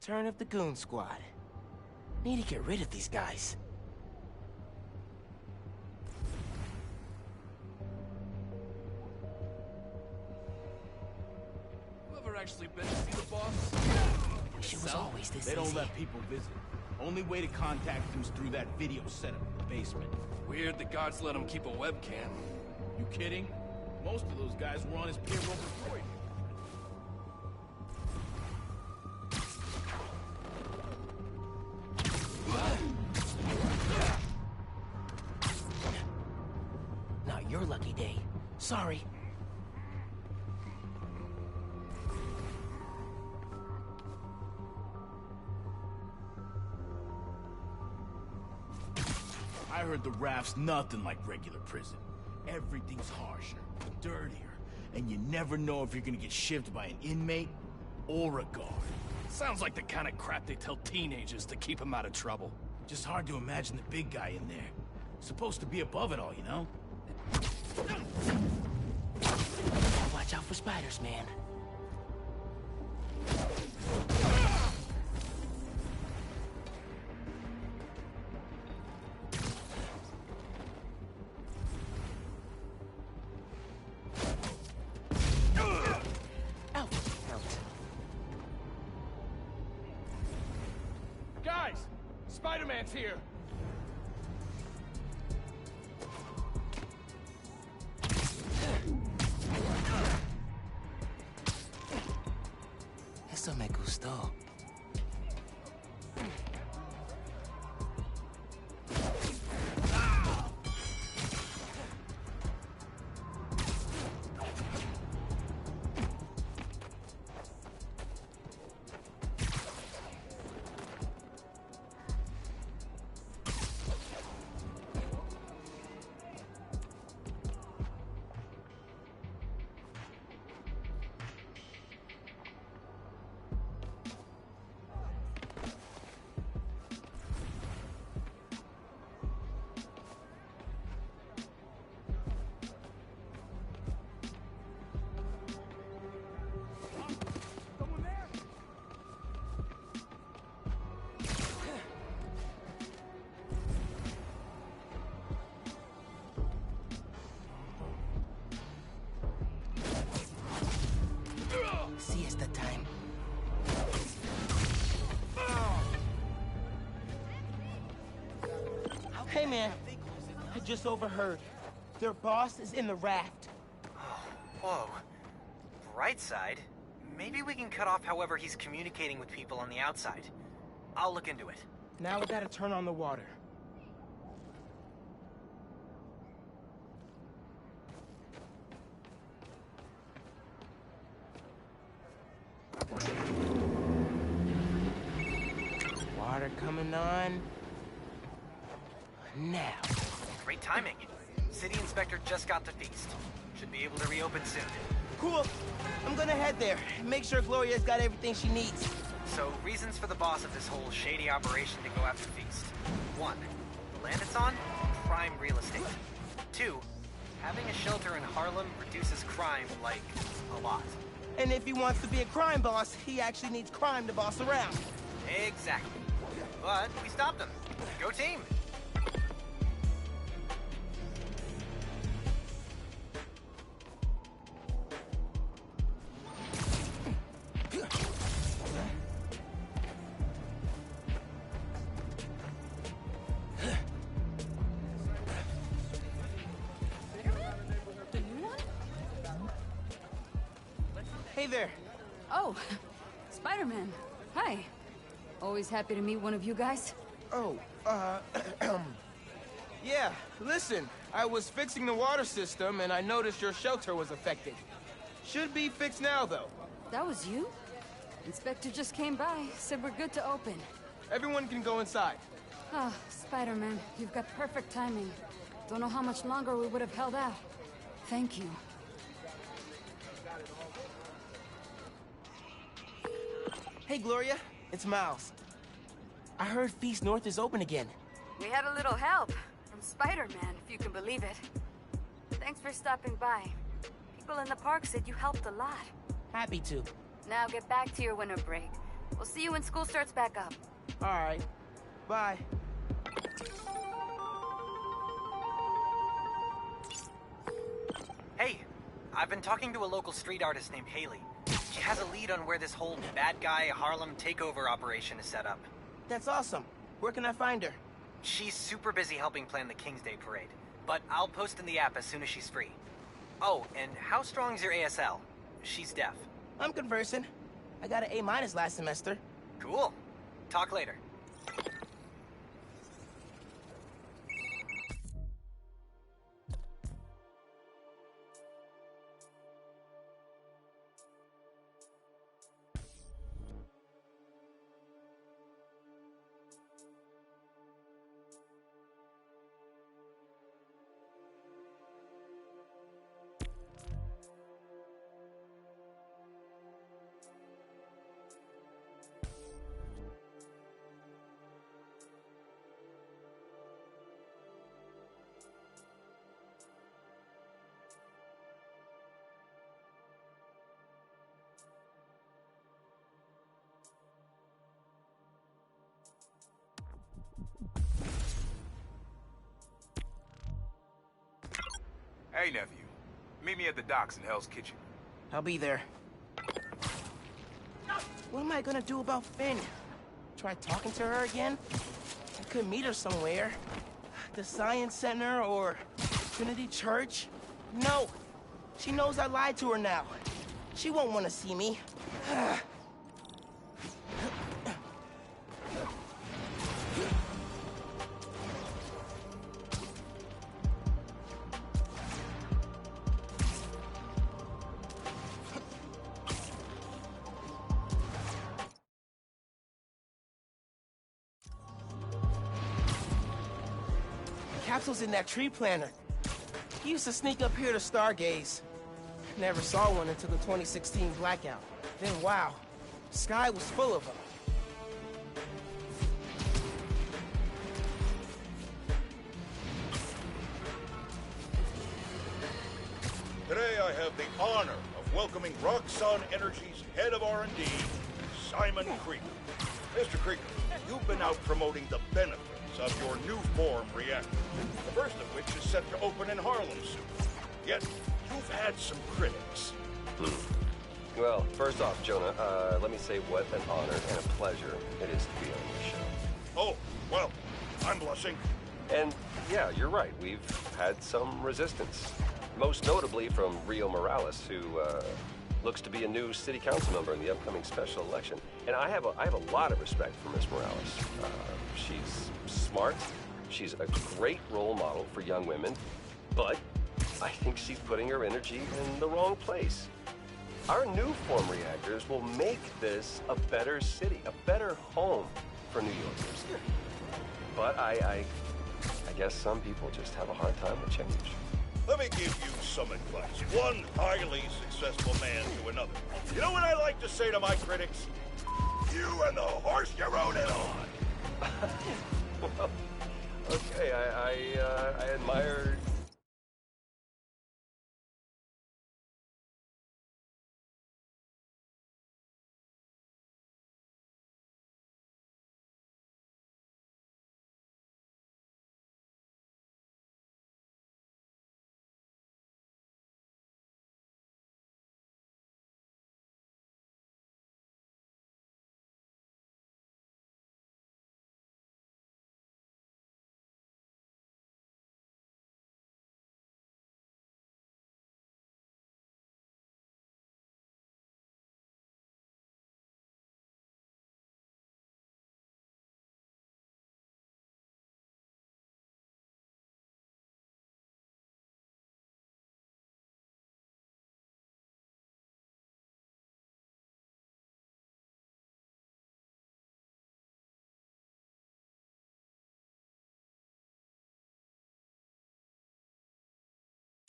return of the Goon Squad. Need to get rid of these guys. You ever actually been to see the boss? Wish it was always this They don't easy. let people visit. Only way to contact them is through that video setup in the basement. Weird the guards let him keep a webcam. You kidding? Most of those guys were on his payroll before he... Not your lucky day. Sorry. I heard the raft's nothing like regular prison. Everything's harsher, dirtier, and you never know if you're gonna get shivved by an inmate or a guard. Sounds like the kind of crap they tell teenagers to keep them out of trouble. Just hard to imagine the big guy in there. Supposed to be above it all, you know? Watch out for spiders, man. Guys! Spider-Man's here! Eso me gustó. Siesta time. Hey man, I just overheard. Their boss is in the raft. Whoa. Bright side? Maybe we can cut off however he's communicating with people on the outside. I'll look into it. Now we gotta turn on the water. Water coming on. Now. Great timing. City Inspector just got the feast. Should be able to reopen soon. Cool. I'm gonna head there. Make sure Gloria's got everything she needs. So, reasons for the boss of this whole shady operation to go after Feast. 1. The land it's on? Prime real estate. 2. Having a shelter in Harlem reduces crime, like, a lot. And if he wants to be a crime boss, he actually needs crime to boss around. Exactly. But we stopped them. Go team! Hey there. Oh, Spider-Man. Hi. Always happy to meet one of you guys. Oh, yeah, listen. I was fixing the water system and I noticed your shelter was affected. Should be fixed now, though. That was you? Inspector just came by, said we're good to open. Everyone can go inside. Ah, Spider-Man, you've got perfect timing. Don't know how much longer we would have held out. Thank you. Hey, Gloria. It's Miles. I heard Feast North is open again. We had a little help from Spider-Man, if you can believe it. Thanks for stopping by. People in the park said you helped a lot. Happy to. Now get back to your winter break. We'll see you when school starts back up. All right. Bye. Hey, I've been talking to a local street artist named Haley. She has a lead on where this whole bad guy Harlem takeover operation is set up. That's awesome. Where can I find her? She's super busy helping plan the King's Day parade, but I'll post in the app as soon as she's free. Oh, and how strong is your ASL? She's deaf. I'm conversing. I got an A- last semester. Cool. Talk later. Hey, nephew. Meet me at the docks in Hell's Kitchen. I'll be there. What am I gonna do about Phin? Try talking to her again? I could meet her somewhere. The Science Center or Trinity Church? No. She knows I lied to her now. She won't want to see me. Capsule's in that tree planter. He used to sneak up here to stargaze. Never saw one until the 2016 blackout. Then wow, the sky was full of them. Today I have the honor of welcoming Roxxon Energy's head of R&D, Simon Krieger. Mr. Krieger, you've been out promoting the benefits of your new form reactor, the first of which is set to open in Harlem soon. Yet, you've had some critics. Well, first off, Jonah, let me say what an honor and a pleasure it is to be on your show. Oh, well, I'm blushing. And yeah, you're right, we've had some resistance. Most notably from Rio Morales, who looks to be a new city council member in the upcoming special election. And I have a lot of respect for Miss Morales. She's smart, she's a great role model for young women, but I think she's putting her energy in the wrong place. Our new form reactors will make this a better city, a better home for New Yorkers. But I guess some people just have a hard time with change. Let me give you some advice. One highly successful man to another. You know what I like to say to my critics? You and the horse you rode it on. Well, okay, I admire...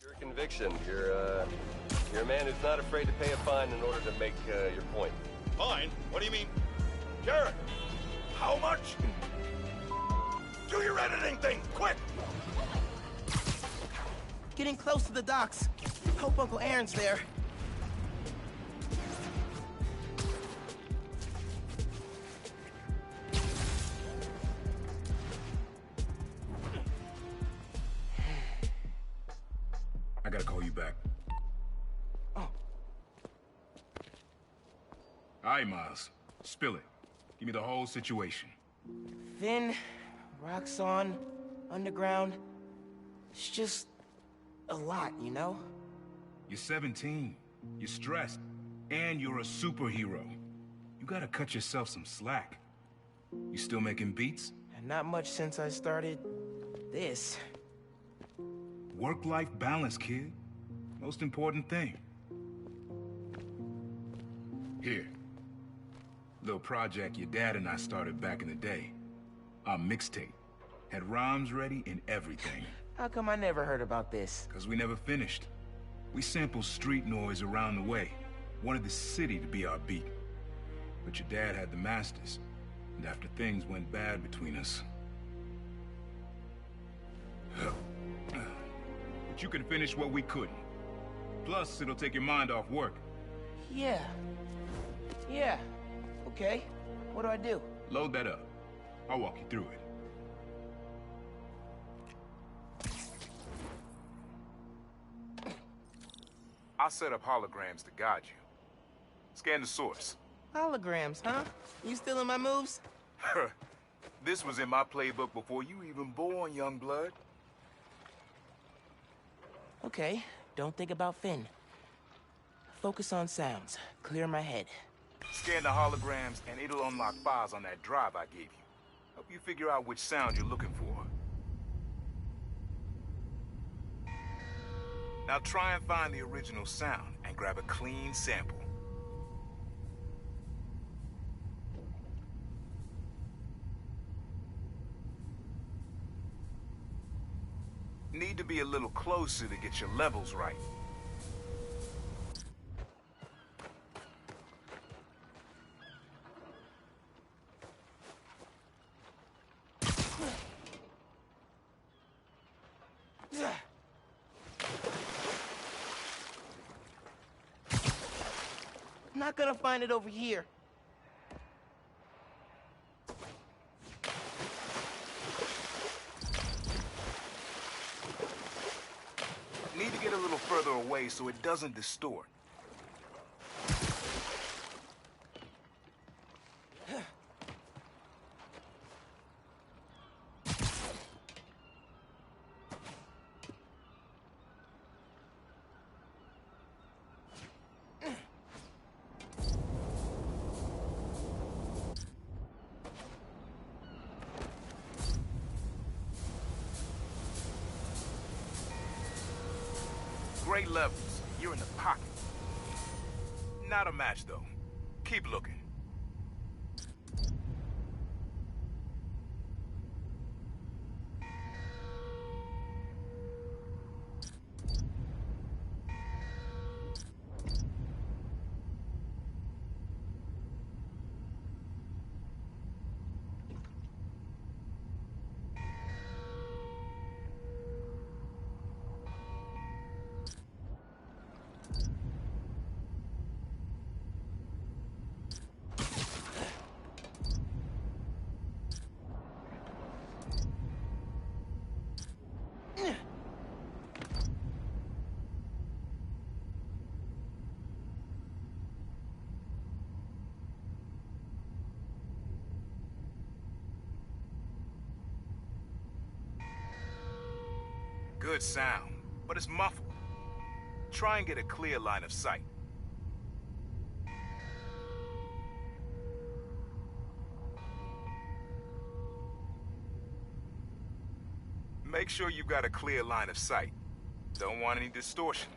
Your conviction. You're a man who's not afraid to pay a fine in order to make your point. Fine? What do you mean? Jared, how much? Do your editing thing, quick! Getting close to the docks. Hope Uncle Aaron's there. I gotta call you back. Oh. All right, Miles. Spill it. Give me the whole situation. Finn, Roxxon, Underground. It's just a lot, you know? You're 17. You're stressed. And you're a superhero. You gotta cut yourself some slack. You still making beats? And not much since I started this. Work-life balance, kid. Most important thing. Here. Little project your dad and I started back in the day. Our mixtape. Had rhymes ready and everything. How come I never heard about this? Cause we never finished. We sampled street noise around the way. Wanted the city to be our beat. But your dad had the masters. And after things went bad between us... But you can finish what we couldn't. Plus, it'll take your mind off work. Yeah. Yeah. Okay. What do I do? Load that up. I'll walk you through it. I'll set up holograms to guide you. Scan the source. Holograms, huh? You stealing my moves? This was in my playbook before you even born, young blood. Okay, don't think about Finn. Focus on sounds. Clear my head. Scan the holograms and it'll unlock files on that drive I gave you. Help you figure out which sound you're looking for. Now try and find the original sound and grab a clean sample. Need to be a little closer to get your levels right. I'm not gonna find it over here. Need to get a little further away so it doesn't distort. Great levels. You're in the pocket. Not a match, though. Keep looking. Good sound, but it's muffled. Try and get a clear line of sight. Make sure you've got a clear line of sight. Don't want any distortion.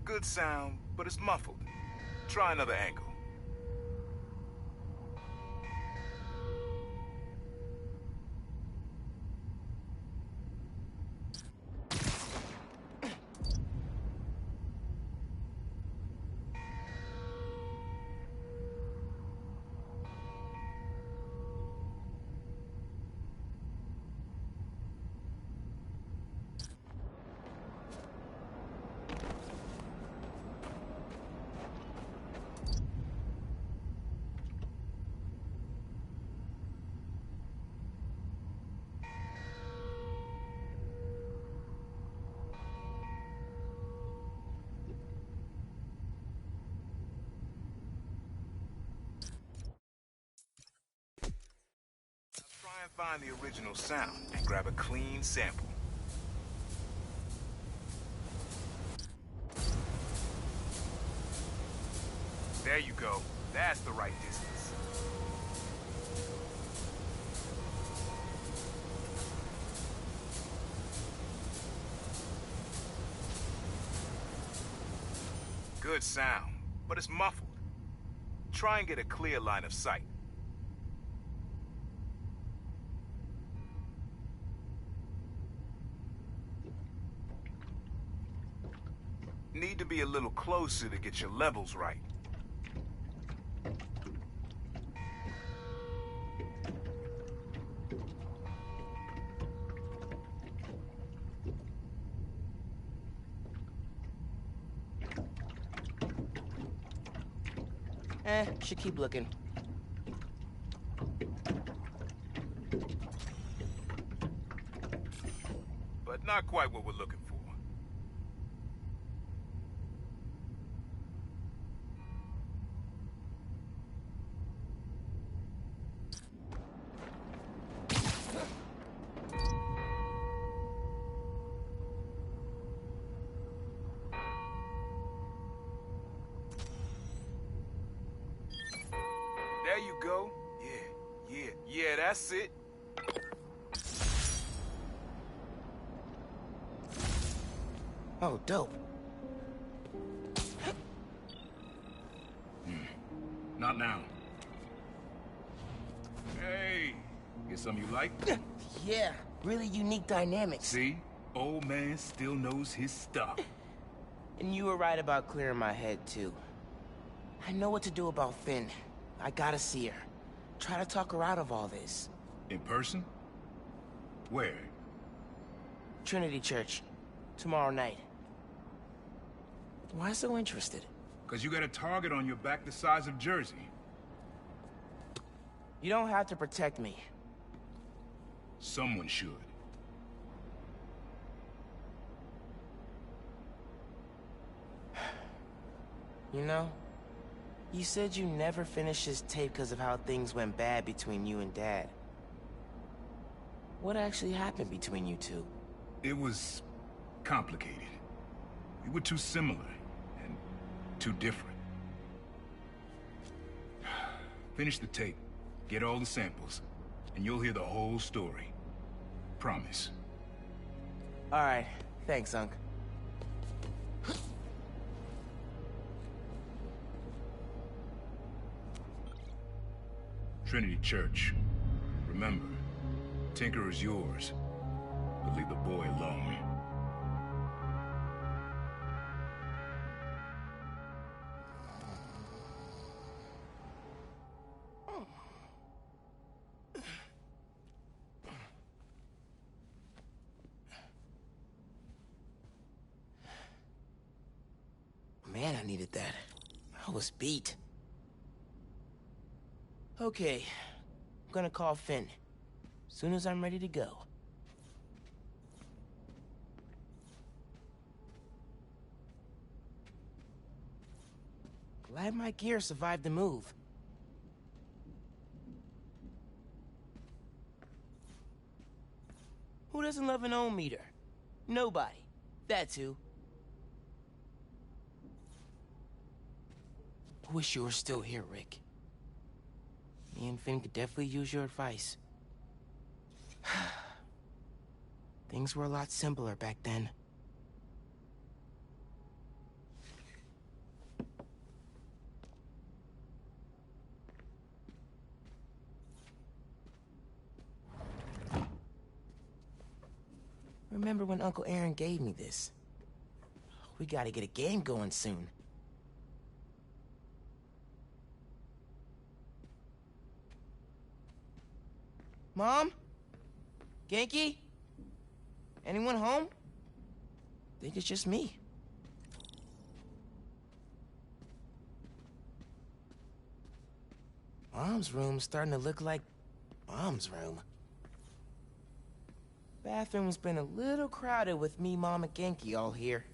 Good sound, but it's muffled. Try another angle. find the original sound and grab a clean sample. There you go. That's the right distance. Good sound, but it's muffled. Try and get a clear line of sight. Need to be a little closer to get your levels right. Should keep looking. But not quite what we're looking for. There you go. Yeah, that's it. Oh, dope. Not now. Hey, get something you like? Yeah, really unique dynamics. See? Old man still knows his stuff. And you were right about clearing my head, too. I know what to do about Phin. I gotta see her. Try to talk her out of all this. In person? Where? Trinity Church. Tomorrow night. Why so interested? Because you got a target on your back the size of Jersey. You don't have to protect me. Someone should. You know, you said you never finished this tape because of how things went bad between you and Dad. What actually happened between you two? It was complicated. We were too similar and too different. Finish the tape, get all the samples, and you'll hear the whole story. Promise. All right, thanks, Unc. Trinity Church. Remember, Tinker is yours, but leave the boy alone. Man, I needed that. I was beat. Okay, I'm gonna call Phin. Soon as I'm ready to go. Glad my gear survived the move. Who doesn't love an ohm meter? Nobody. That's who. I wish you were still here, Rick. Me and Phin could definitely use your advice. Things were a lot simpler back then. Remember when Uncle Aaron gave me this? We gotta get a game going soon. Mom? Genki? Anyone home? Think it's just me. Mom's room's starting to look like Mom's room. Bathroom's been a little crowded with me, Mom, and Genki all here.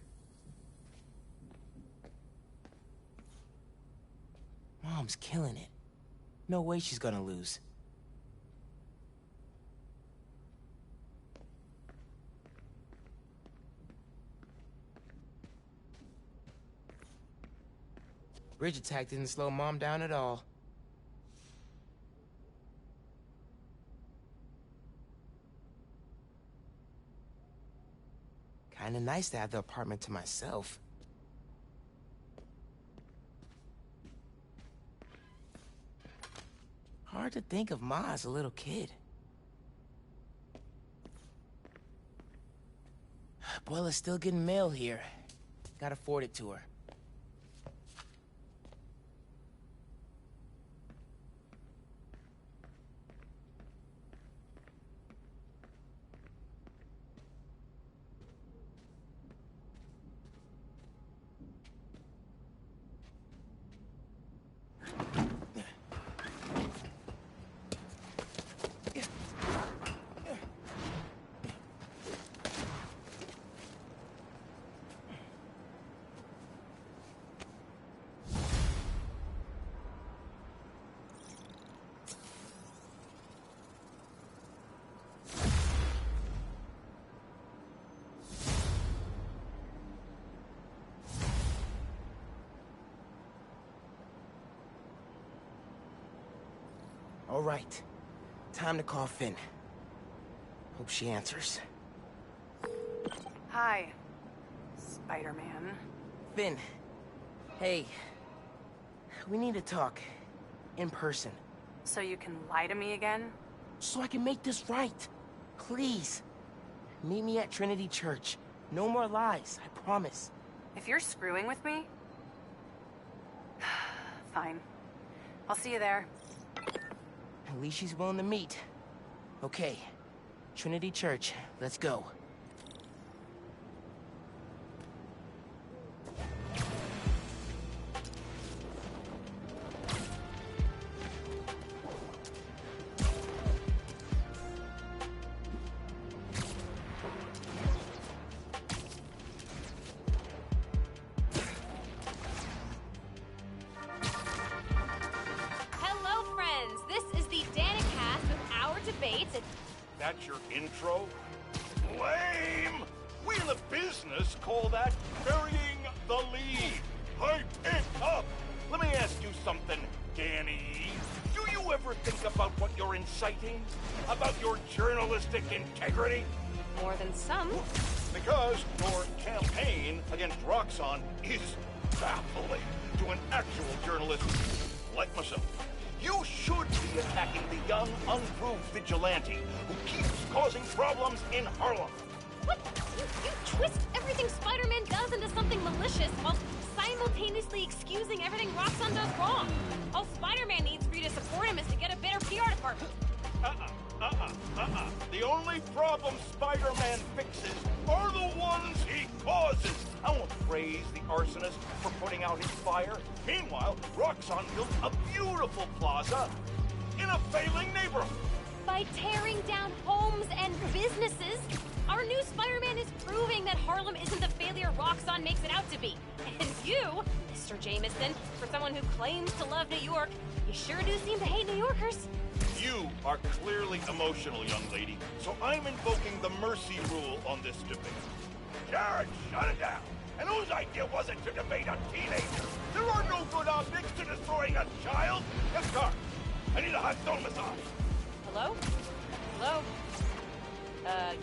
Mom's killing it. No way she's gonna lose. Bridge attack didn't slow Mom down at all. Kinda nice to have the apartment to myself. Hard to think of Ma as a little kid. Abuela's still getting mail here. Gotta forward it to her. All right. Time to call Phin. Hope she answers. Hi, Spider-Man. Phin. Hey. We need to talk. In person. So you can lie to me again? So I can make this right. Please. Meet me at Trinity Church. No more lies, I promise. If you're screwing with me... Fine. I'll see you there. At least she's willing to meet. Okay. Trinity Church, let's go. That's your intro? Lame! We in the business call that burying the lead. Hype it up! Let me ask you something, Danny. Do you ever think about what you're inciting? About your journalistic integrity? More than some. Because your campaign against Roxxon is baffling to an actual journalist like myself. You should be attacking the young, unproved vigilante who keeps causing problems in Harlem. What? You twist everything Spider-Man does into something malicious while simultaneously excusing everything Roxxon does wrong. All Spider-Man needs for you to support him is to get a better PR department. The only problem Spider-Man fixes are the ones he causes. I won't praise the arsonist for putting out his fire. Meanwhile, Roxxon built a beautiful plaza in a failing neighborhood. By tearing down homes and businesses, our new Spider-Man is proving that Harlem isn't the failure Roxxon makes it out to be. And you, Mr. Jameson, for someone who claims to love New York, you sure do seem to hate New Yorkers. You are clearly emotional, young lady, so I'm invoking the mercy rule on this debate. Jared, shut it down. And whose idea was it to debate a teenager? There are no good optics to destroying a child. Yes, car. I need a hot stone massage. Hello? Hello? Yeah.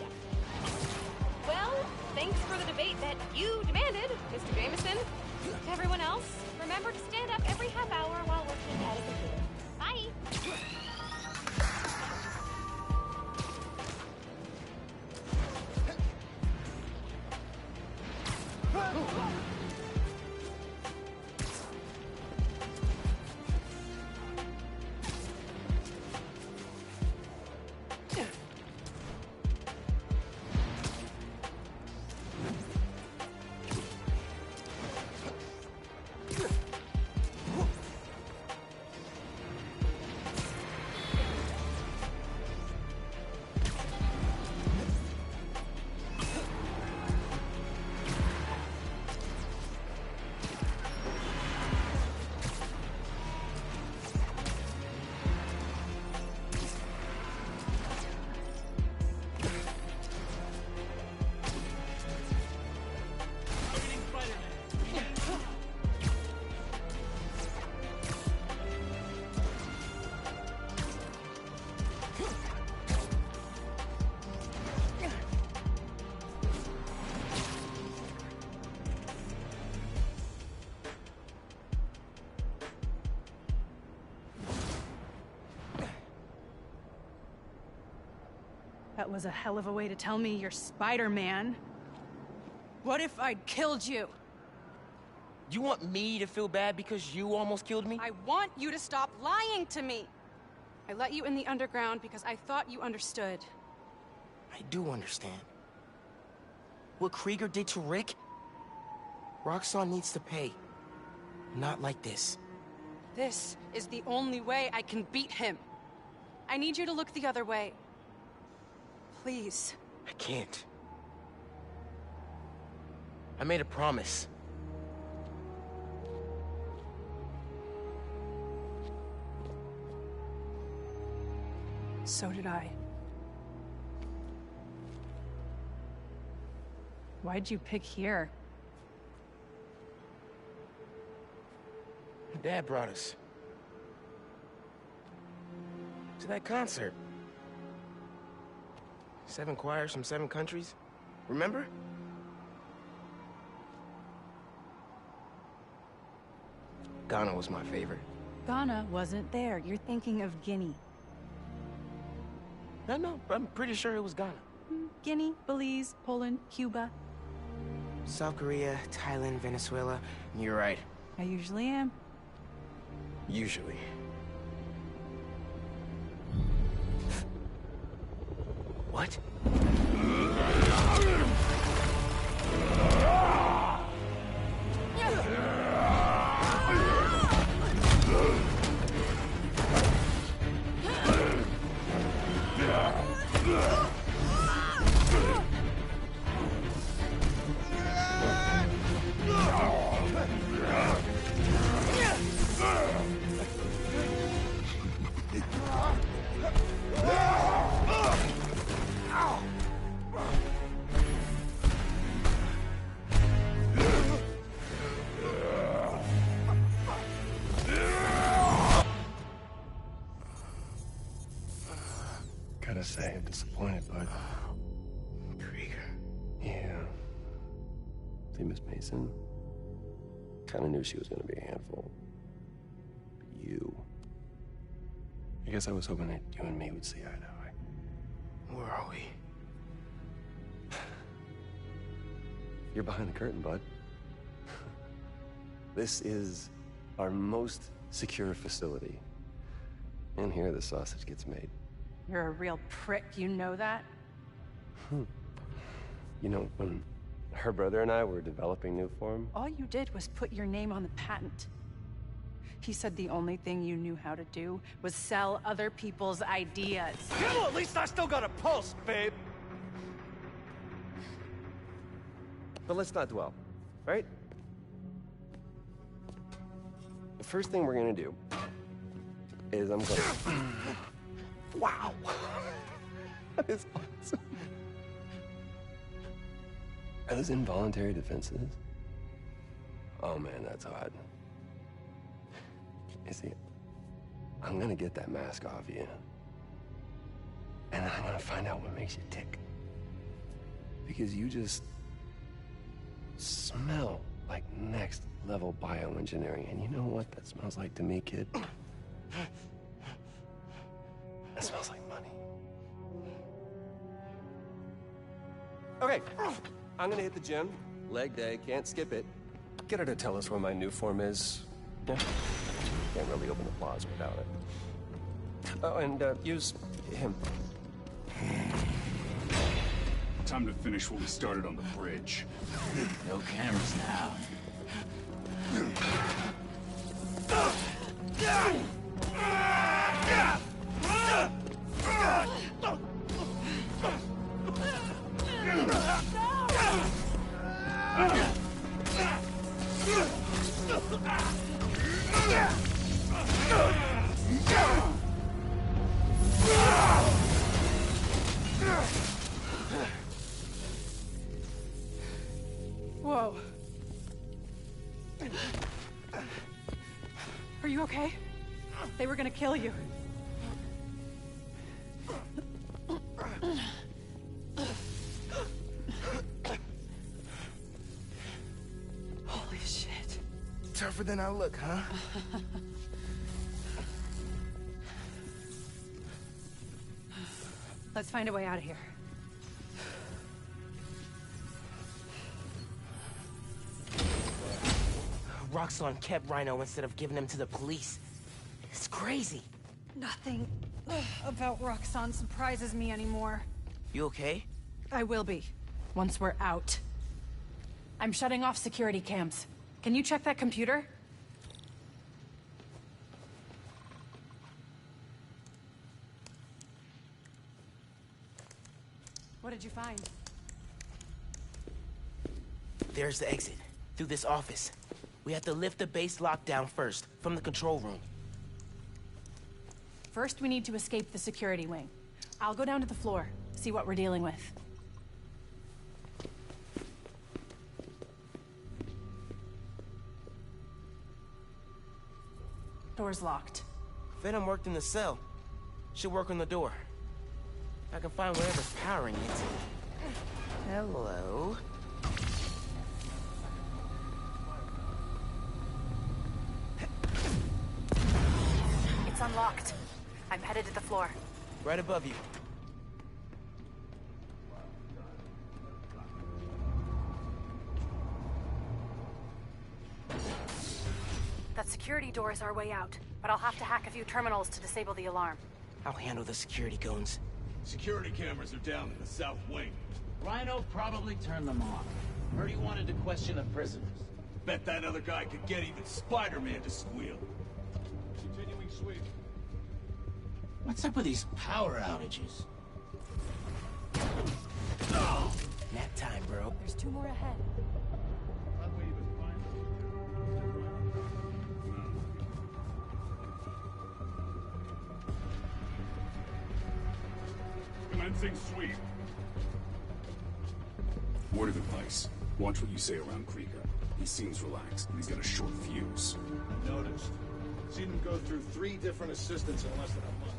Well, thanks for the debate that you demanded, Mr. Jameson. To everyone else, remember to stand up every half hour while working at a computer. Bye! That was a hell of a way to tell me you're Spider-Man. What if I'd killed you? You want me to feel bad because you almost killed me? I want you to stop lying to me. I let you in the underground because I thought you understood. I do understand. What Krieger did to Rick? Roxxon needs to pay. Not like this. This is the only way I can beat him. I need you to look the other way. Please. I can't. I made a promise. So did I. Why'd you pick here? Dad brought us. To that concert. 7 choirs from 7 countries. Remember? Ghana was my favorite. Ghana wasn't there. You're thinking of Guinea. No, I'm pretty sure it was Ghana. Guinea, Belize, Poland, Cuba. South Korea, Thailand, Venezuela. You're right. I usually am. Usually. What? Gotta say, I'm disappointed, bud. Krieger. Yeah. See, Miss Mason? Kinda knew she was gonna be a handful. But you... I guess I was hoping that you and me would see eye to eye. Where are we? You're behind the curtain, bud. This is our most secure facility. And here the sausage gets made. You're a real prick, you know that? You know, when her brother and I were developing new form... All you did was put your name on the patent. He said the only thing you knew how to do was sell other people's ideas. Yeah, well, at least I still got a pulse, babe. But let's not dwell, right? The first thing we're gonna do is I'm gonna... Wow! That is awesome. Are those involuntary defenses? Oh man, that's hot. You see, I'm gonna get that mask off you. And I'm gonna find out what makes you tick. Because you just smell like next level bioengineering. And you know what that smells like to me, kid? That smells like money. Okay, I'm gonna hit the gym. Leg day, can't skip it. Get her to tell us where my new form is. Yeah. Can't really open the plaza without it. Oh, and use him. Time to finish what we started on the bridge. No cameras now. Whoa. Are you okay? They were gonna kill you. Holy shit. Tougher than I look, huh? Let's find a way out of here. Roxxon kept Rhino instead of giving him to the police. It's crazy. Nothing about Roxxon surprises me anymore. You okay? I will be, once we're out. I'm shutting off security cams. Can you check that computer? What did you find? There's the exit. Through this office. We have to lift the base lockdown first, from the control room. First, we need to escape the security wing. I'll go down to the floor, see what we're dealing with. Door's locked. Venom worked in the cell. Should work on the door. I can find whatever's powering it. Hello? It's unlocked. I'm headed to the floor. Right above you. That security door is our way out, but I'll have to hack a few terminals to disable the alarm. I'll handle the security goons. Security cameras are down in the south wing. Rhino probably turned them off. Heard he wanted to question the prisoners. Bet that other guy could get even Spider-Man to squeal. Continuing sweep. What's up with these power outages? Nap time, bro. There's 2 more ahead. Commencing sweep. Word of advice. Watch what you say around Krieger. He seems relaxed, and he's got a short fuse. Noticed. Seen him go through 3 different assistants in less than a month.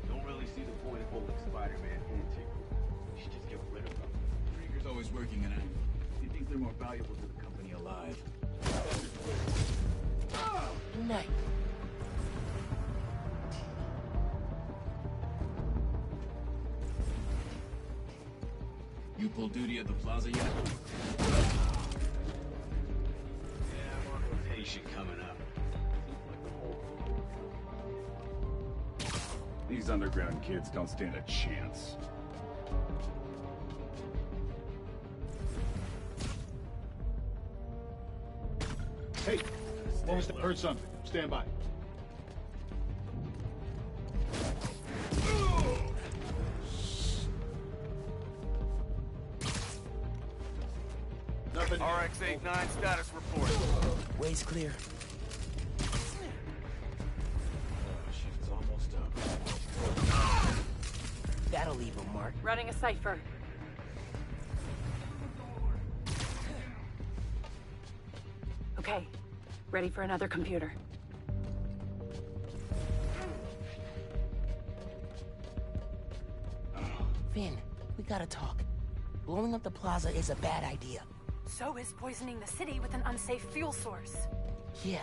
Don't really see the point of holding Spider-Man integral. You should just get rid of him. Krieger's always working an angle. He thinks they're more valuable to the company alive. Night. You pull duty at the plaza yet? Yeah, I'm on rotation coming up. These underground kids don't stand a chance. Hey, what was the heard something? Stand by. Nothing. RX-89 status report. Way's clear. Shift's almost up. That'll leave a mark. Running a cipher. Okay, ready for another computer. Finn, we gotta talk. Blowing up the plaza is a bad idea. So is poisoning the city with an unsafe fuel source. Yeah,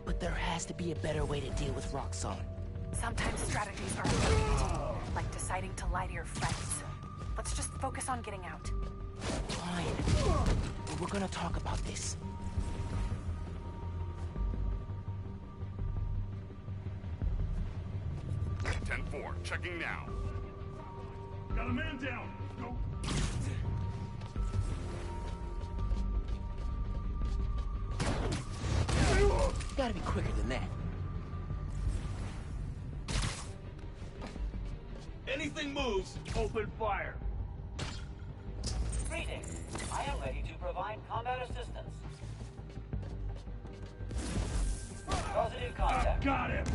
but there has to be a better way to deal with Roxxon. Sometimes strategies are perfect, like deciding to lie to your friends. Let's just focus on getting out. Fine. But we're gonna talk about this. Checking now. Got a man down. Go. Gotta be quicker than that. Anything moves, open fire. Greetings. I am ready to provide combat assistance. Positive contact. Got him.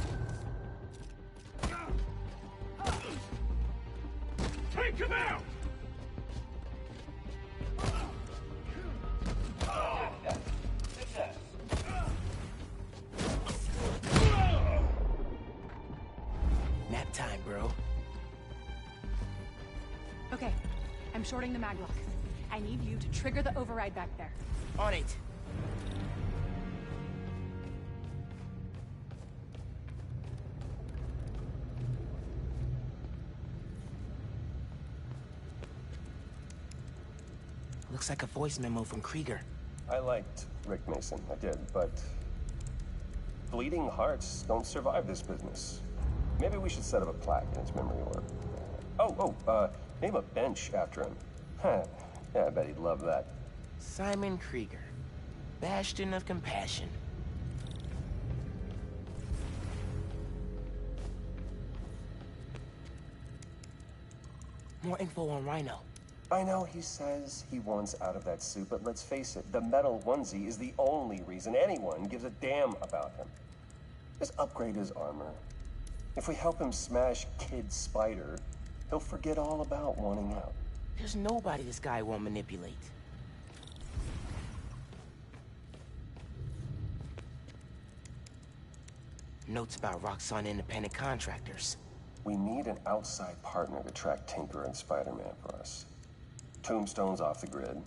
Take him out! Success. Nap time, bro. Okay, I'm shorting the mag lock. I need you to trigger the override back there. On it. Looks like a voice memo from Krieger. I liked Rick Mason, I did, but bleeding hearts don't survive this business. Maybe we should set up a plaque in his memory or... name a bench after him. Huh. Yeah, I bet he'd love that. Simon Krieger, Bastion of Compassion. More info on Rhino. I know he says he wants out of that suit, but let's face it, the metal onesie is the only reason anyone gives a damn about him. Just upgrade his armor. If we help him smash Kid Spider, he'll forget all about wanting out. There's nobody this guy won't manipulate. Notes about Roxxon independent contractors. We need an outside partner to track Tinker and Spider-Man for us. Tombstone's off the grid.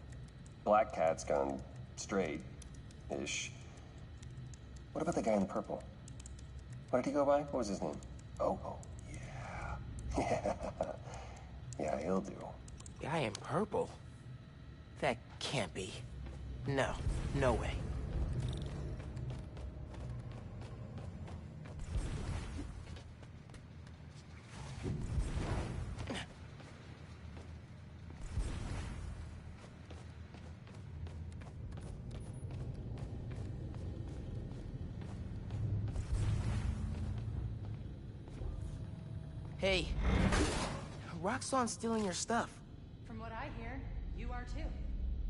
Black Cat's gone straight-ish. What about the guy in the purple? What did he go by? What was his name? Oh, yeah. Yeah, he'll do. Guy in purple? That can't be. No, no way. Hey, Roxxon's stealing your stuff. From what I hear, you are too.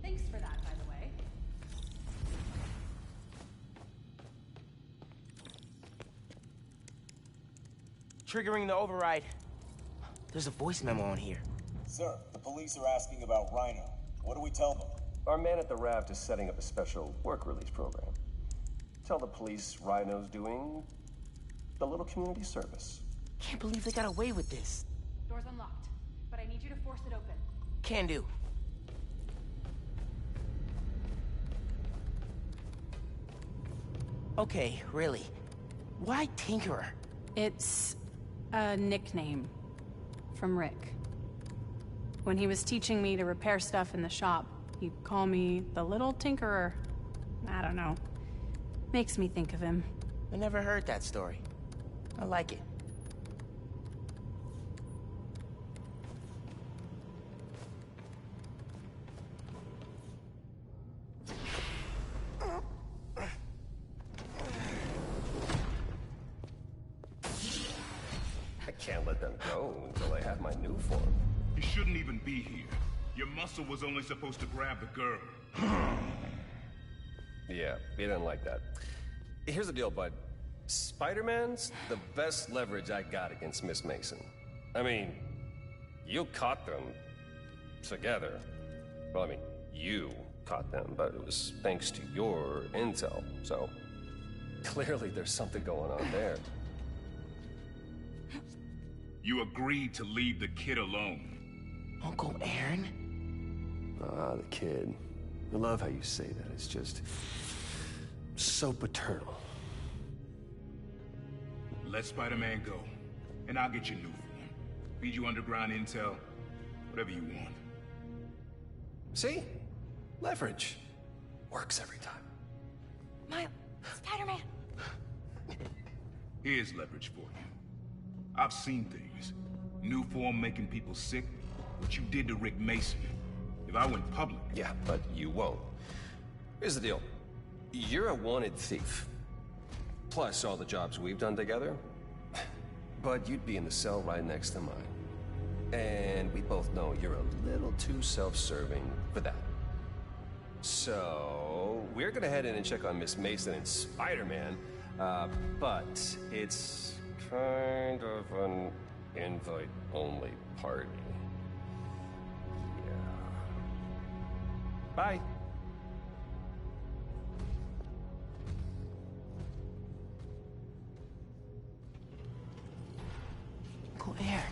Thanks for that, by the way. Triggering the override. There's a voice memo on here. Sir, the police are asking about Rhino. What do we tell them? Our man at the raft is setting up a special work release program. Tell the police Rhino's doing a little community service. Can't believe they got away with this. Door's unlocked, but I need you to force it open. Can do. Okay, really. Why Tinkerer? It's a nickname from Rick. When he was teaching me to repair stuff in the shop, he'd call me the Little Tinkerer. I don't know. Makes me think of him. I never heard that story. I like it. I can't let them go until I have my new form. You shouldn't even be here. Your muscle was only supposed to grab the girl. Yeah, he didn't like that. Here's the deal, bud. Spider-Man's the best leverage I got against Miss Mason. I mean, you caught them together. Well, I mean, you caught them, but it was thanks to your intel, so clearly there's something going on there. You agreed to leave the kid alone. Uncle Aaron? Ah, the kid. I love how you say that. It's just so paternal. Let Spider-Man go, and I'll get you new form. Feed you underground intel, whatever you want. See? Leverage. Works every time. Miles, Spider-Man. Here's leverage for you. I've seen things. New form making people sick. What you did to Rick Mason. If I went public... Yeah, but you won't. Here's the deal. You're a wanted thief. Plus all the jobs we've done together. But you'd be in the cell right next to mine. And we both know you're a little too self-serving for that. So, we're gonna head in and check on Miss Mason and Spider-Man. But it's kind of an invite-only party. Yeah. Bye. Uncle Aaron.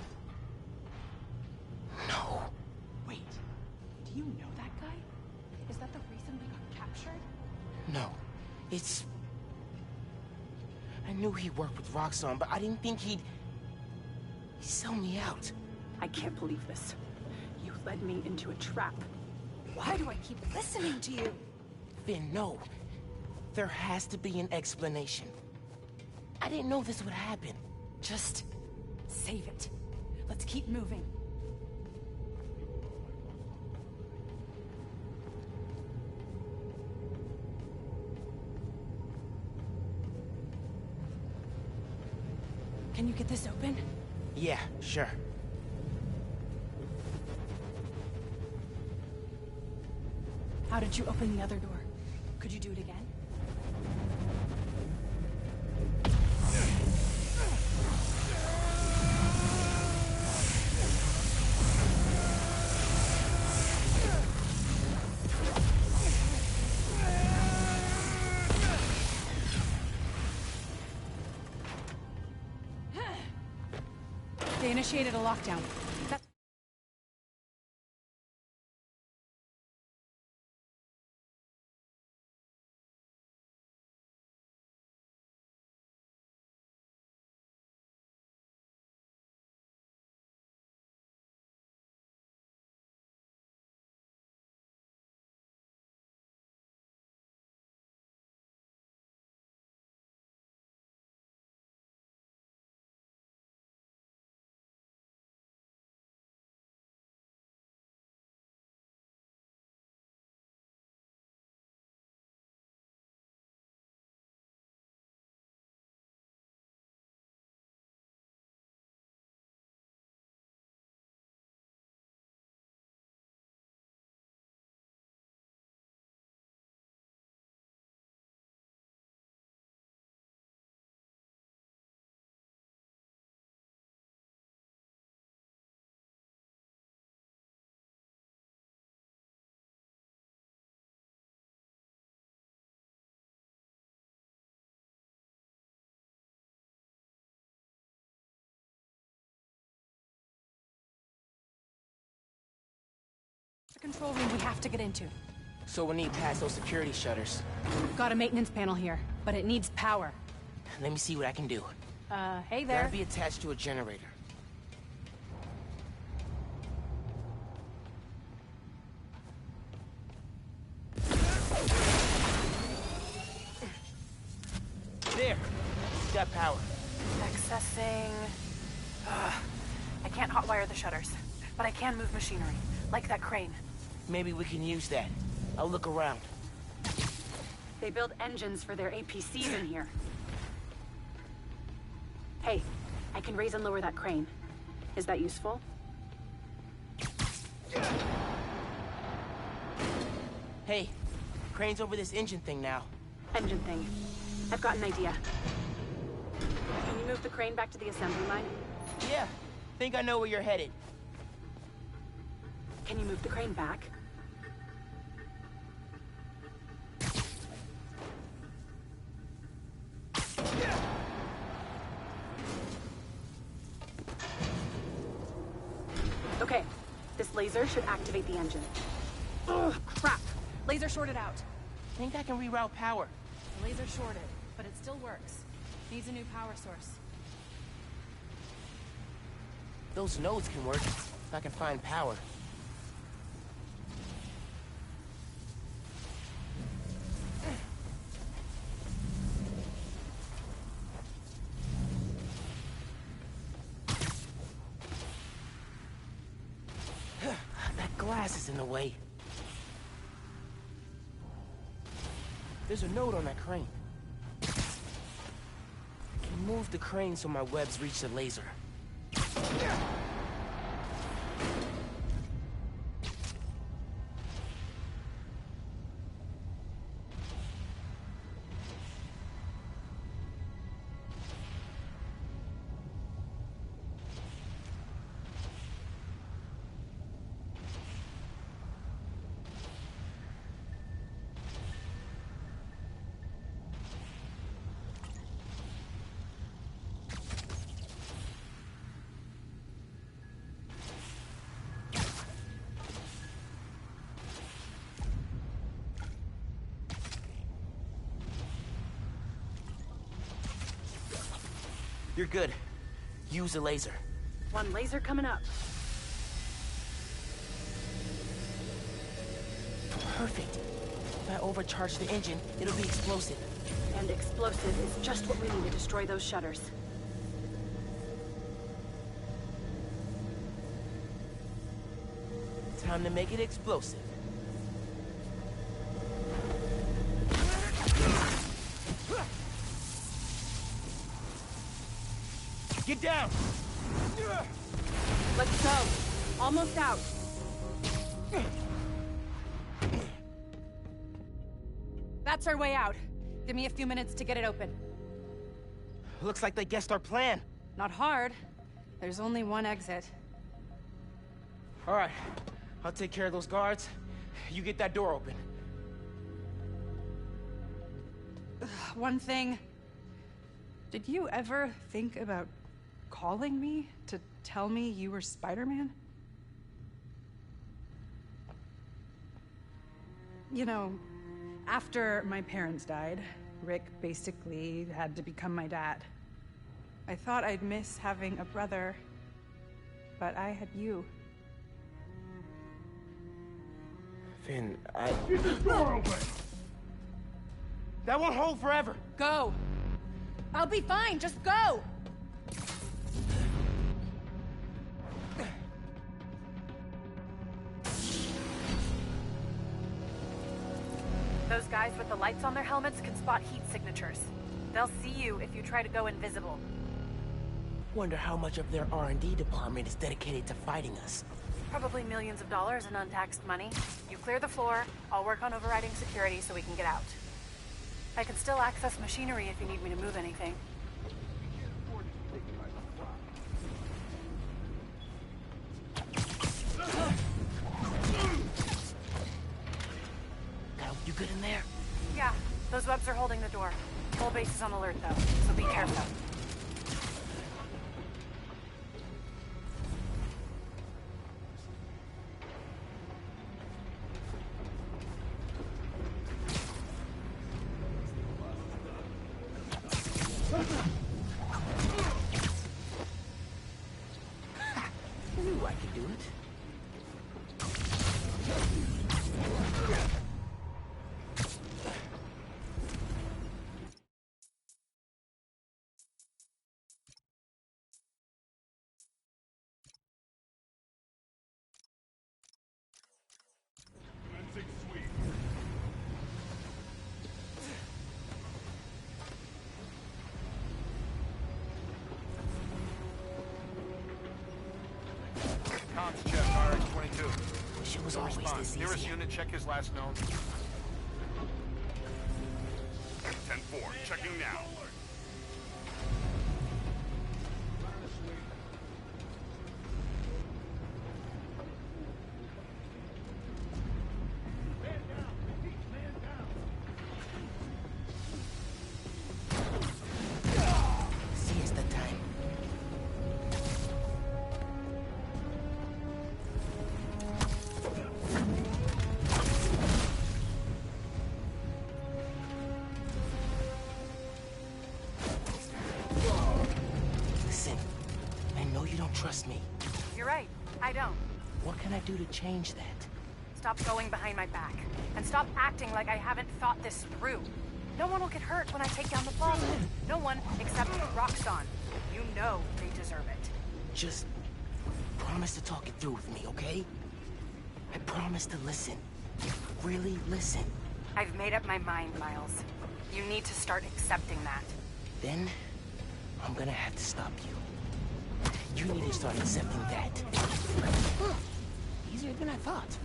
No. Wait, do you know that It's... I knew he worked with Roxxon, but I didn't think he'd sell me out. I can't believe this. You led me into a trap. Why do I keep listening to you? Finn, no. There has to be an explanation. I didn't know this would happen. Just save it. Let's keep moving. Can you get this open? Yeah, sure. How did you open the other door? Could you do it again? They initiated a lockdown. The control room we have to get into. So we need past those security shutters. Got a maintenance panel here, but it needs power. Let me see what I can do. Hey there. Gotta be attached to a generator. There! Got power. Accessing... I can't hotwire the shutters, but I can move machinery, like that crane. Maybe we can use that. I'll look around. They build engines for their APCs in here. Hey, I can raise and lower that crane. Is that useful? Hey, crane's over this engine thing now. Engine thing. I've got an idea. Can you move the crane back to the assembly line? Yeah, think I know where you're headed. Can you move the crane back? Okay, this laser should activate the engine. Ugh, crap! Laser shorted out. Think I can reroute power. The laser shorted, but it still works. Needs a new power source. Those nodes can work if I can find power. That glass is in the way. There's a node on that crane. I can move the crane so my webs reach the laser. You're good. Use a laser. One laser coming up. Perfect. If I overcharge the engine, it'll be explosive. And explosive is just what we need to destroy those shutters. Time to make it explosive. Get down! Let's go. Almost out. That's our way out. Give me a few minutes to get it open. Looks like they guessed our plan. Not hard. There's only one exit. All right, I'll take care of those guards. You get that door open. One thing. Did you ever think about calling me to tell me you were Spider-Man? You know, after my parents died, Rick basically had to become my dad. I thought I'd miss having a brother, but I had you. Finn, Get this door open! That won't hold forever. Go. I'll be fine, just go! Those guys with the lights on their helmets can spot heat signatures. They'll see you if you try to go invisible. Wonder how much of their R&D department is dedicated to fighting us. Probably millions of dollars in untaxed money. You clear the floor, I'll work on overriding security so we can get out. I can still access machinery if you need me to move anything. You good in there? Yeah, those webs are holding the door. Whole base is on alert though, so be careful. I knew I could do it. Comms check, RX-22. Wish it was No always response. this easy. Nearest unit, check his last known. 10-4, checking now. Siesta time. Listen, I know you don't trust me. You're right, I don't. What can I do to change that? Stop going behind my back. And stop acting like I haven't thought this through. No one will get hurt when I take down the plaza. No one except Roxxon. You know they deserve it. Just promise to talk it through with me, okay? I promise to listen. Really listen. I've made up my mind, Miles. You need to start accepting that. Then, I'm gonna have to stop you. You need to start accepting that. Easier than I thought.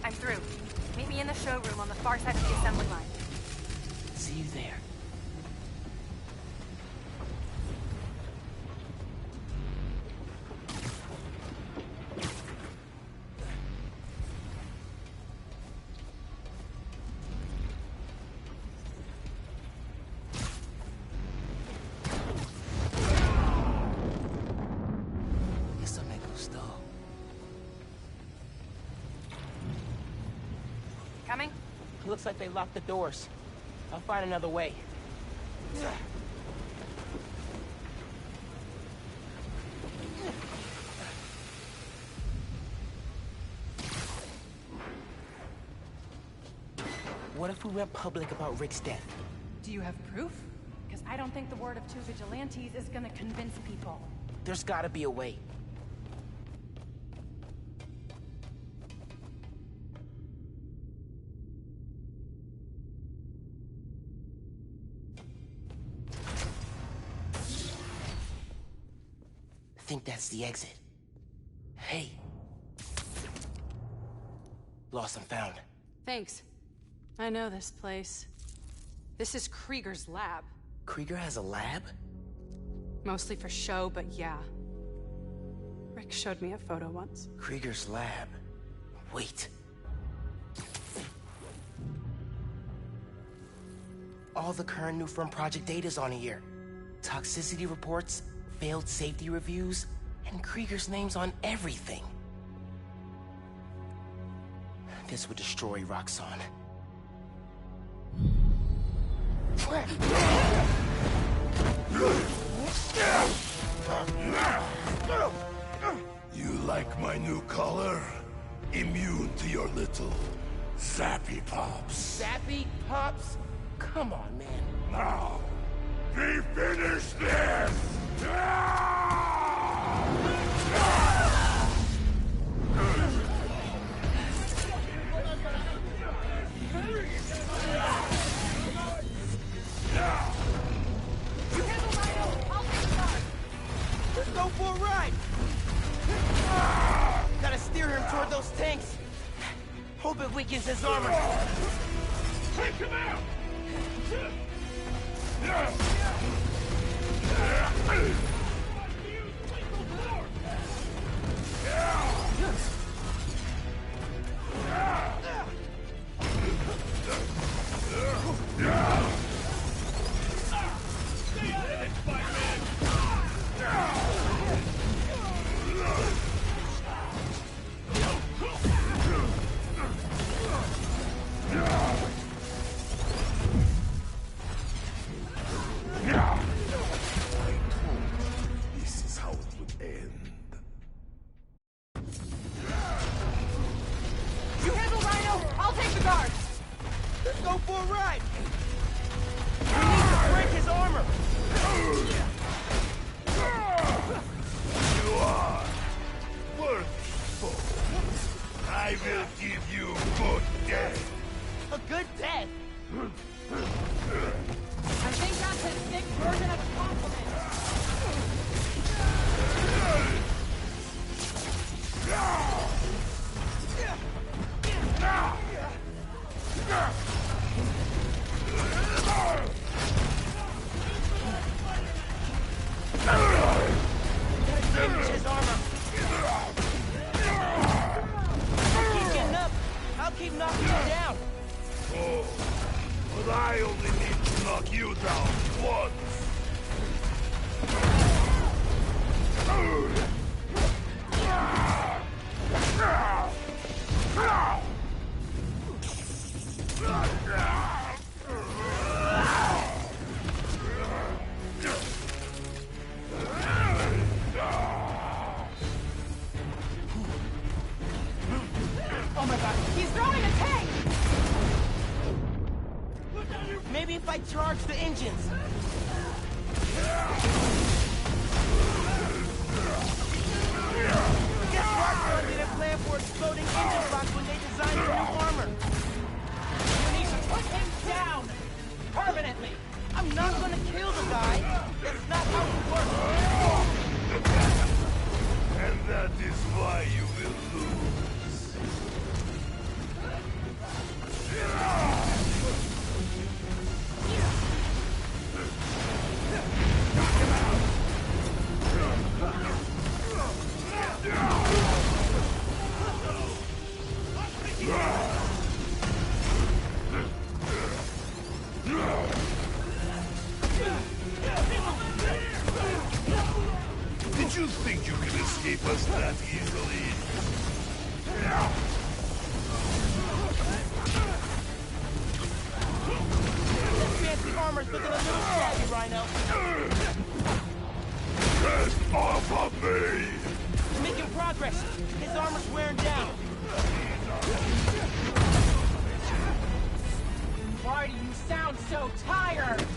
I'm through. Meet me in the showroom on the far side of the assembly line. See you there. Coming? Looks like they locked the doors. I'll find another way. What if we went public about Rick's death? Do you have proof? Because I don't think the word of two vigilantes is gonna convince people. There's gotta be a way. I think that's the exit. Hey. Lost and found. Thanks. I know this place. This is Krieger's lab. Krieger has a lab? Mostly for show, but yeah. Rick showed me a photo once. Krieger's lab. Wait. All the current new firm project data's on here. Toxicity reports, failed safety reviews, and Krieger's name's on everything. This would destroy Roxxon. You like my new color? Immune to your little zappy pops. Zappy Pops? Come on, man. Now, we finish this! Let's go for a ride! Gotta steer him toward those tanks. Hope it weakens his armor. Take him out! This is how it would end. You handle Rhino, I'll take the guard. Let's go for a ride. We need to break his armor. You are worthy. I will give you a good death. A good death? I think that's his thick version of a compliment. Damage his armor. Keep getting up. I'll keep knocking you down. Oh, but I only need to knock you down once. Oh my god, he's throwing a tank! Maybe if I charge the engines. Guess Roxxon didn't plan for exploding engine blocks when they designed the new armor. You need to put him down! Permanently! I'm not gonna kill the guy! That's not how it works! And that is why you will lose. Yeah! why do you sound so tired? His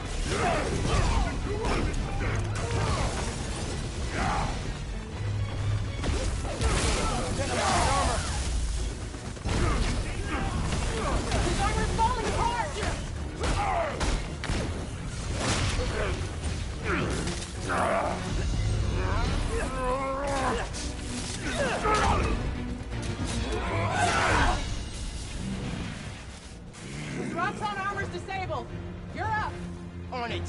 armor's falling apart! Roxxon armor's disabled. You're up. On it.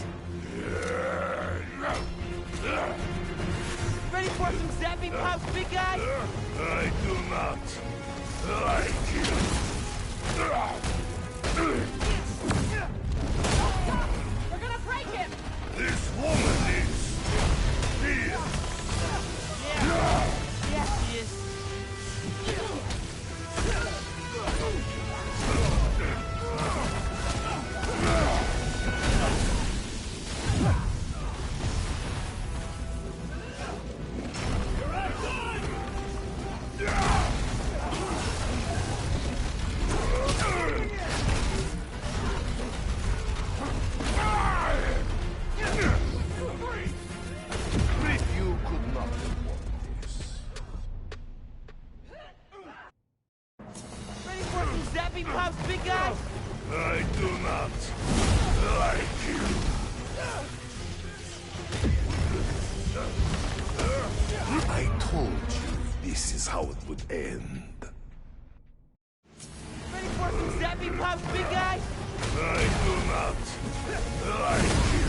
Ready for some zapping pops, big guy? I do not like you. We're gonna break him. This woman is here. Yeah, she is. You could not have won this. Ready for some zapping pops, big guy? I do not like you. I told you this is how it would end. Ready for some zapping pops, big guy? I do not like you.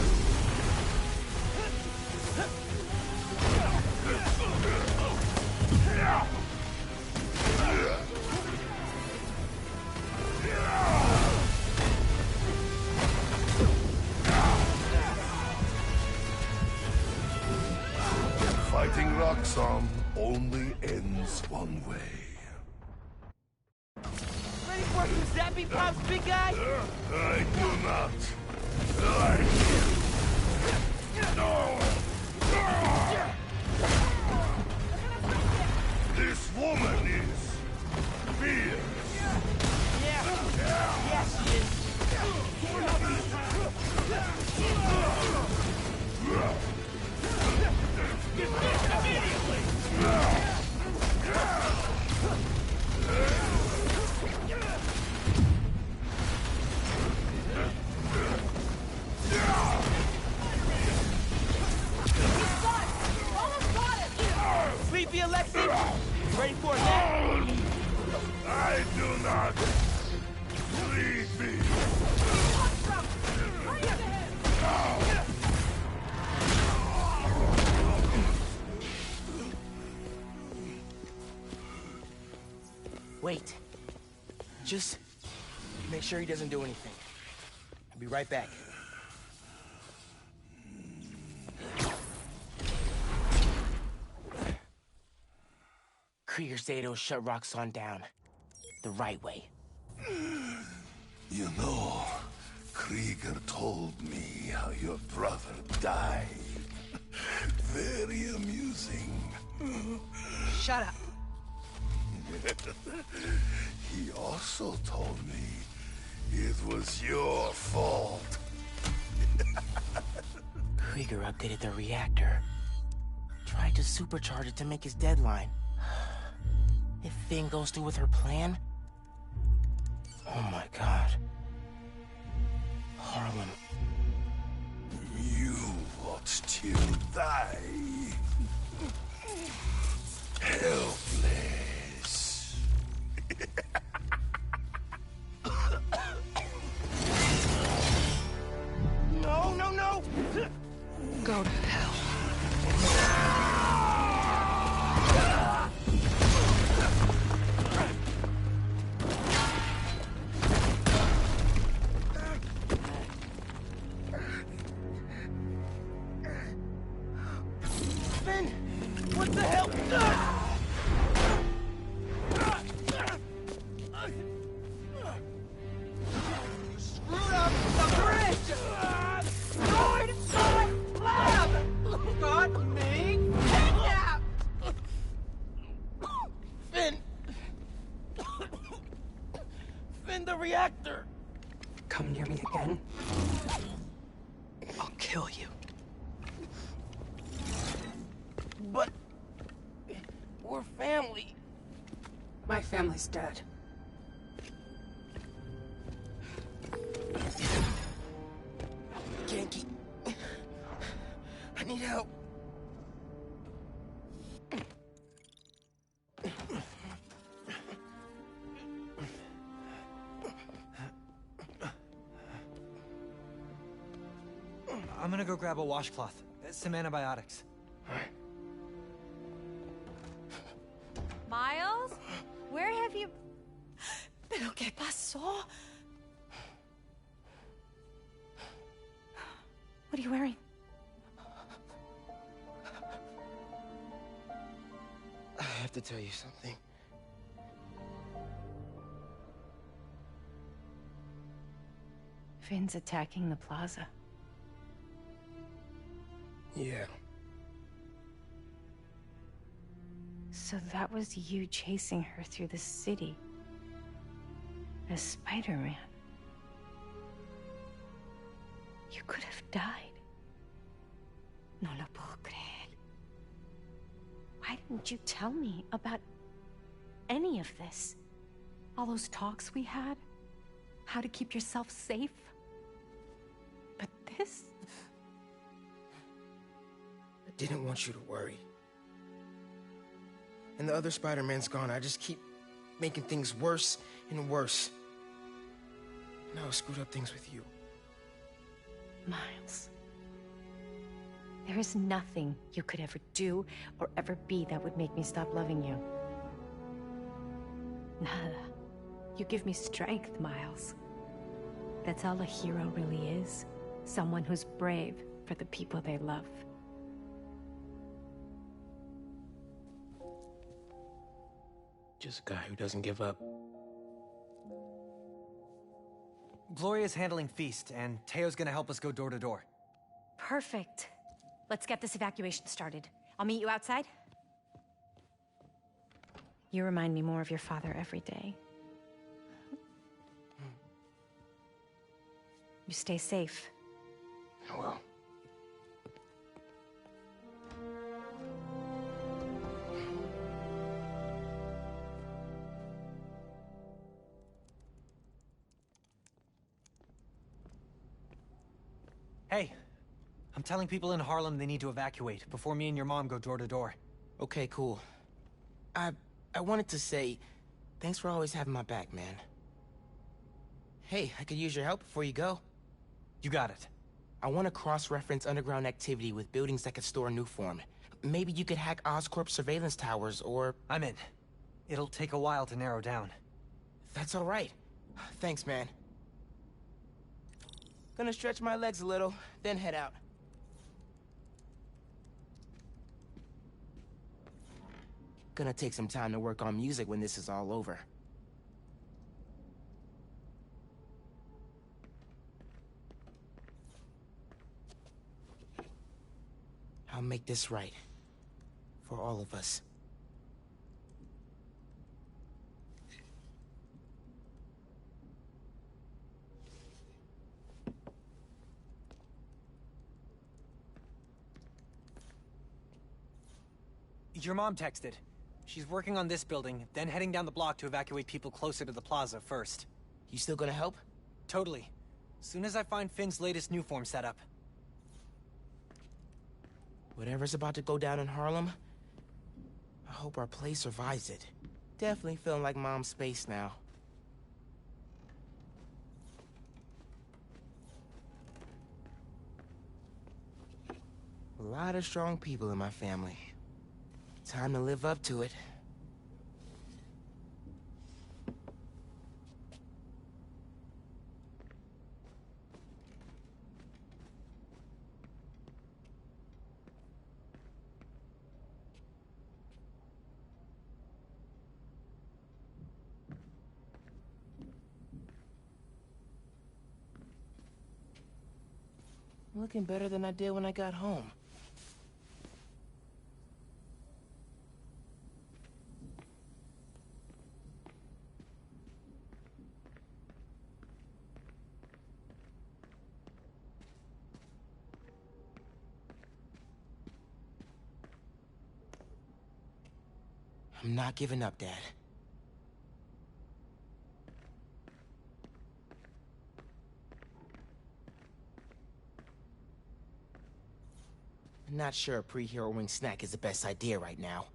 Fighting Roxxon only ends one way. Ready for some zapping pops, big guy? I do not like you. No. This woman is fierce. Yeah, she is. Sleepy Alexi, ready for it now? I do not sleepy. Wait. Just make sure he doesn't do anything. I'll be right back. Krieger said it'll shut Roxxon down. The right way. You know, Krieger told me how your brother died. Very amusing. Shut up. He also told me it was your fault. Krieger updated the reactor. Tried to supercharge it to make his deadline. If Phin goes through with her plan... Oh my god. Harlem. You watched him die. Helpless. No, no, no! Go to hell. Phin! What the hell? Screwed up the bridge! Destroyed my lab! Got me kidnapped! Phin! Phin, the reactor! come near me again, I'll kill you. But... we're family. My family's dead. Ganke. I need help. I'm gonna go grab a washcloth. Some antibiotics. Miles? Where have you... ¿Pero qué pasó? What are you wearing? I have to tell you something. Finn's attacking the plaza. Yeah. So that was you chasing her through the city. As Spider-Man. You could have died. No lo puedo creer. Why didn't you tell me about any of this? All those talks we had? How to keep yourself safe? But this? I didn't want you to worry. And the other Spider-Man's gone. I just keep making things worse and worse. Now I screwed up things with you. Miles. There is nothing you could ever do or ever be that would make me stop loving you. Nada. You give me strength, Miles. That's all a hero really is. Someone who's brave for the people they love. Just a guy who doesn't give up. Gloria's handling Feast, and Teo's gonna help us go door to door. Perfect. Let's get this evacuation started. I'll meet you outside. You remind me more of your father every day. You stay safe. I will. Hey, I'm telling people in Harlem they need to evacuate before me and your mom go door to door. Okay, cool. I wanted to say, thanks for always having my back, man. Hey, I could use your help before you go. You got it. I want to cross-reference underground activity with buildings that could store Nuform. Maybe you could hack Oscorp surveillance towers, or... I'm in. It'll take a while to narrow down. That's all right. Thanks, man. Gonna stretch my legs a little, then head out. Gonna take some time to work on music when this is all over. I'll make this right. For all of us. Your mom texted. She's working on this building, then heading down the block to evacuate people closer to the plaza first. You still gonna help? Totally. Soon as I find Finn's latest Nuform setup. Whatever's about to go down in Harlem, I hope our place survives it. Definitely feeling like Mom's space now. A lot of strong people in my family. Time to live up to it. Looking better than I did when I got home. I'm not giving up, Dad. I'm not sure a pre-hero wing snack is the best idea right now.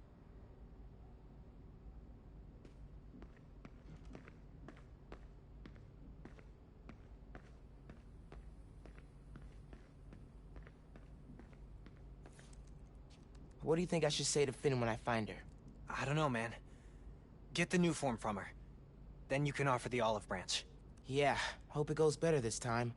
What do you think I should say to Finn when I find her? I don't know, man. Get the new form from her. Then you can offer the olive branch. Yeah, hope it goes better this time.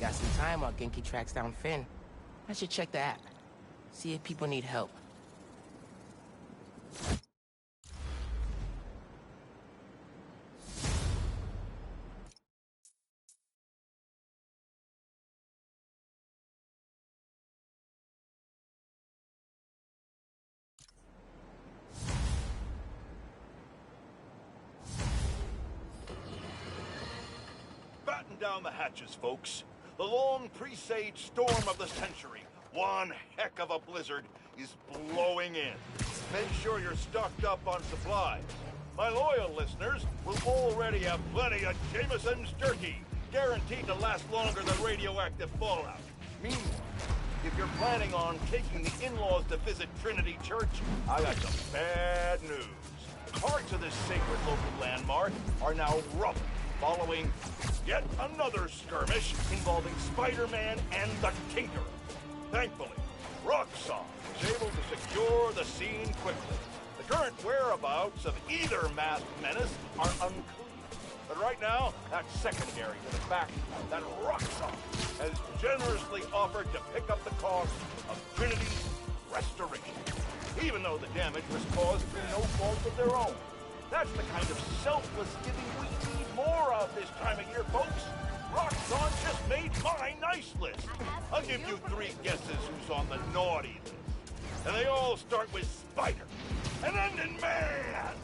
Got some time while Genki tracks down Finn. I should check the app. See if people need help. Batten down the hatches, folks. The long presaged storm of the century, one heck of a blizzard, is blowing in. Make sure you're stocked up on supplies. My loyal listeners will already have plenty of Jameson's jerky, guaranteed to last longer than radioactive fallout. Meanwhile, if you're planning on taking the in-laws to visit Trinity Church, I got some bad news. Parts of this sacred local landmark are now rubble, following yet another skirmish involving Spider-Man and the Tinkerer. Thankfully, Roxxon was able to secure the scene quickly. The current whereabouts of either masked menace are unclear. But right now, that's secondary to the fact that Roxxon has generously offered to pick up the cost of Trinity's restoration, even though the damage was caused through no fault of their own. That's the kind of selfless giving we need more of this time of year, folks. Roxxon just made my nice list. I'll give you 3 guesses who's on the naughty list. And they all start with Spider, and end in Man.